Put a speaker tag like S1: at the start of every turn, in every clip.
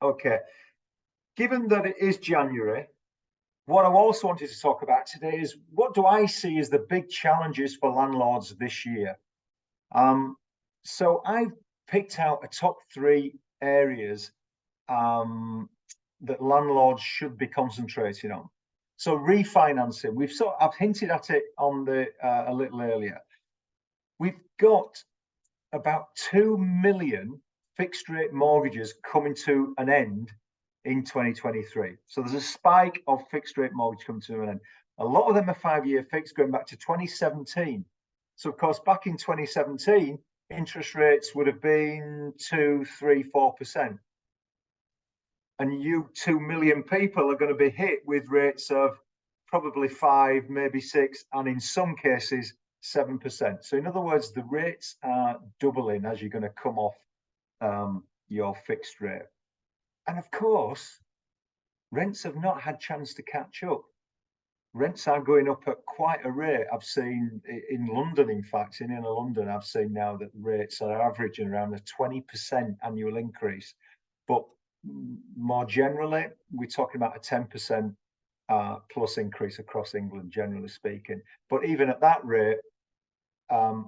S1: Okay. Given that it is January, what I also wanted to talk about today is what do I see as the big challenges for landlords this year? So I've picked out a top three areas that landlords should be concentrating on. So refinancing, I've hinted at it on the a little earlier. We've got about 2 million fixed rate mortgages coming to an end in 2023. So there's a spike of fixed rate mortgage coming to an end. A lot of them are 5-year fixed going back to 2017. So of course, back in 2017, interest rates would have been 2, 3, 4%. And you 2 million people are going to be hit with rates of probably 5, maybe 6, and in some cases 7%. So in other words, the rates are doubling as you're going to come off your fixed rate. And of course, rents have not had chance to catch up. Rents are going up at quite a rate. I've seen in London, in fact, in inner London, I've seen now that rates are averaging around a 20% annual increase. But more generally, we're talking about a 10% plus increase across England, generally speaking. But even at that rate,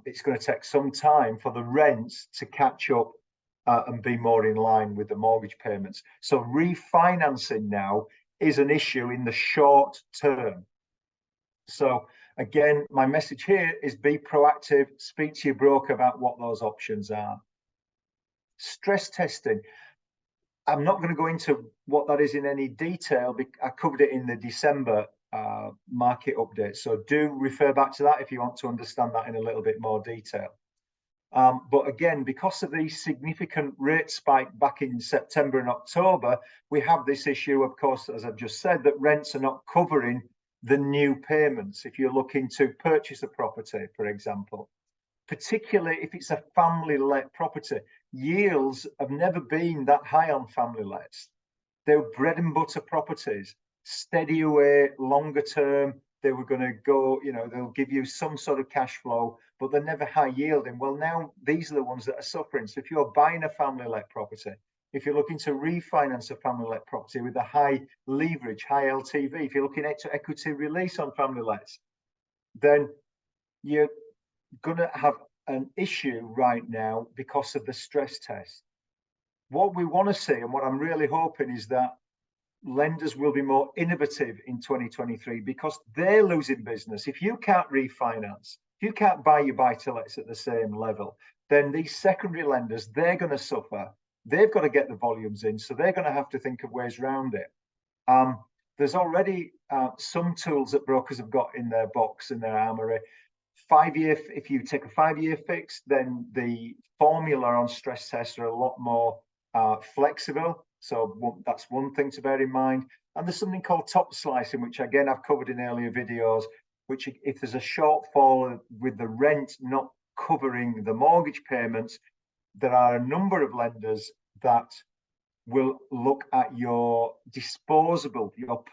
S1: it's going to take some time for the rents to catch up and be more in line with the mortgage payments. So refinancing now is an issue in the short term. So again, my message here is be proactive, speak to your broker about what those options are. Stress testing. I'm not going to go into what that is in any detail. I covered it in the December market update. So do refer back to that if you want to understand that in a little bit more detail. But again, because of the significant rate spike back in September and October, we have this issue, of course, as I've just said, that rents are not covering the new payments. If you're looking to purchase a property, for example, particularly if it's a family-let property, yields have never been that high on family lets. They're bread and butter properties, steady away, longer term. They were going to go, they'll give you some sort of cash flow, but they're never high yielding. Well, now these are the ones that are suffering. So if you're buying a family-let property, if you're looking to refinance a family-let property with a high leverage, high LTV, if you're looking at equity release on family lets, then you're going to have an issue right now because of the stress test. What we want to see, and what I'm really hoping, is that lenders will be more innovative in 2023 because they're losing business. If you can't refinance, if you can't buy your buy-to-lets at the same level, then these secondary lenders, they're going to suffer. They've got to get the volumes in, so they're going to have to think of ways around it. There's already some tools that brokers have got in their box, in their armory. If you take a 5-year fix, then the formula on stress tests are a lot more flexible. So that's one thing to bear in mind. And there's something called top slicing, which again I've covered in earlier videos, which if there's a shortfall with the rent not covering the mortgage payments, there are a number of lenders that will look at your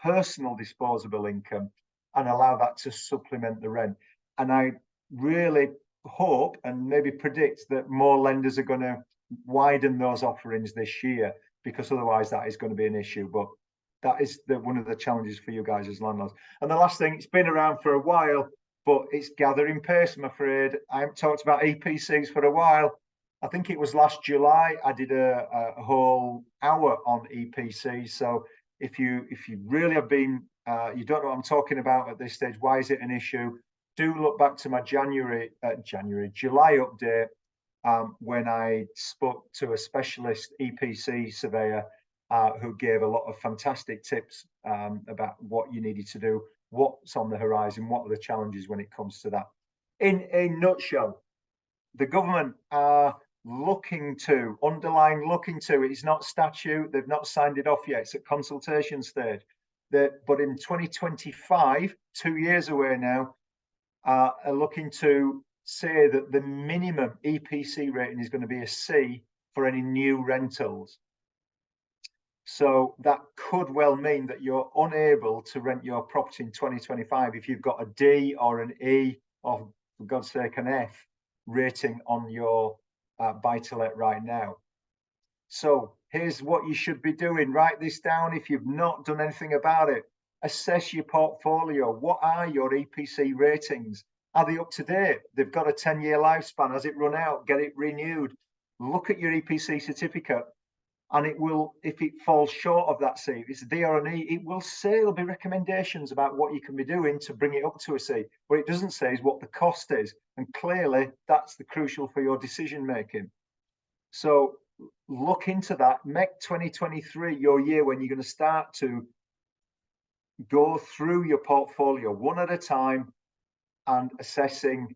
S1: personal disposable income and allow that to supplement the rent. And I really hope and maybe predict that more lenders are going to widen those offerings this year, because otherwise that is going to be an issue. But that is one of the challenges for you guys as landlords. And the last thing, it's been around for a while, but it's gathering pace, I'm afraid. I haven't talked about EPCs for a while. I think it was last July, I did a whole hour on EPCs. So if you really have been, you don't know what I'm talking about at this stage, why is it an issue? Do look back to my July update, when I spoke to a specialist EPC surveyor who gave a lot of fantastic tips about what you needed to do, what's on the horizon, what are the challenges when it comes to that. In a nutshell, the government are looking to, it's not statute, they've not signed it off yet, it's at consultation stage. But in 2025, 2 years away now, are looking to say that the minimum EPC rating is going to be a C for any new rentals. So that could well mean that you're unable to rent your property in 2025 if you've got a D or an E, or for God's sake, an F rating on your buy-to-let right now. So Here's what you should be doing. Write this down if you've not done anything about it. Assess your portfolio. What are your EPC ratings? Are they up to date? They've got a 10-year lifespan. Has it run out? Get it renewed. Look at your EPC certificate, and it will, if it falls short of that C, if it's a D or an E, it will say there'll be recommendations about what you can be doing to bring it up to a C. What it doesn't say is what the cost is, and clearly that's the crucial for your decision making. So look into that. Make 2023 your year when you're going to start to go through your portfolio one at a time and assessing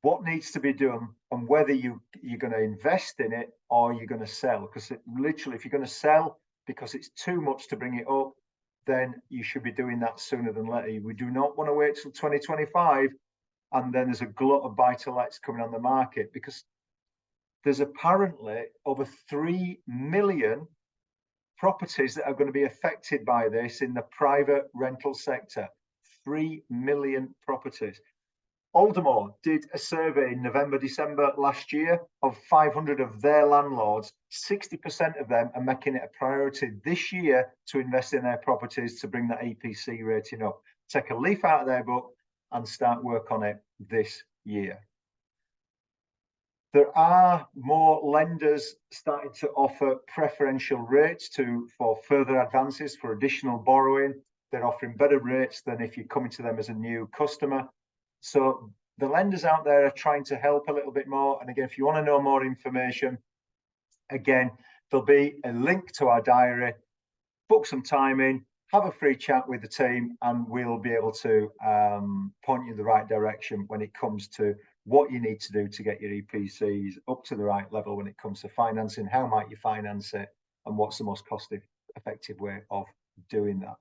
S1: what needs to be done and whether you're going to invest in it or you're going to sell. Because literally, if you're going to sell because it's too much to bring it up, then you should be doing that sooner than later. We do not want to wait till 2025 and then there's a glut of buy-to-lets coming on the market, because there's apparently over 3 million properties that are going to be affected by this in the private rental sector. 3 million properties. Aldermore did a survey in November, December last year of 500 of their landlords. 60% of them are making it a priority this year to invest in their properties to bring that EPC rating up. Take a leaf out of their book and start work on it this year. There are more lenders starting to offer preferential rates for further advances for additional borrowing. They're offering better rates than if you're coming to them as a new customer. So the lenders out there are trying to help a little bit more. And again, if you want to know more information, again, there'll be a link to our diary. Book some time in, have a free chat with the team, and we'll be able to point you in the right direction when it comes to what you need to do to get your EPCs up to the right level when it comes to financing. How might you finance it, and what's the most cost effective way of doing that?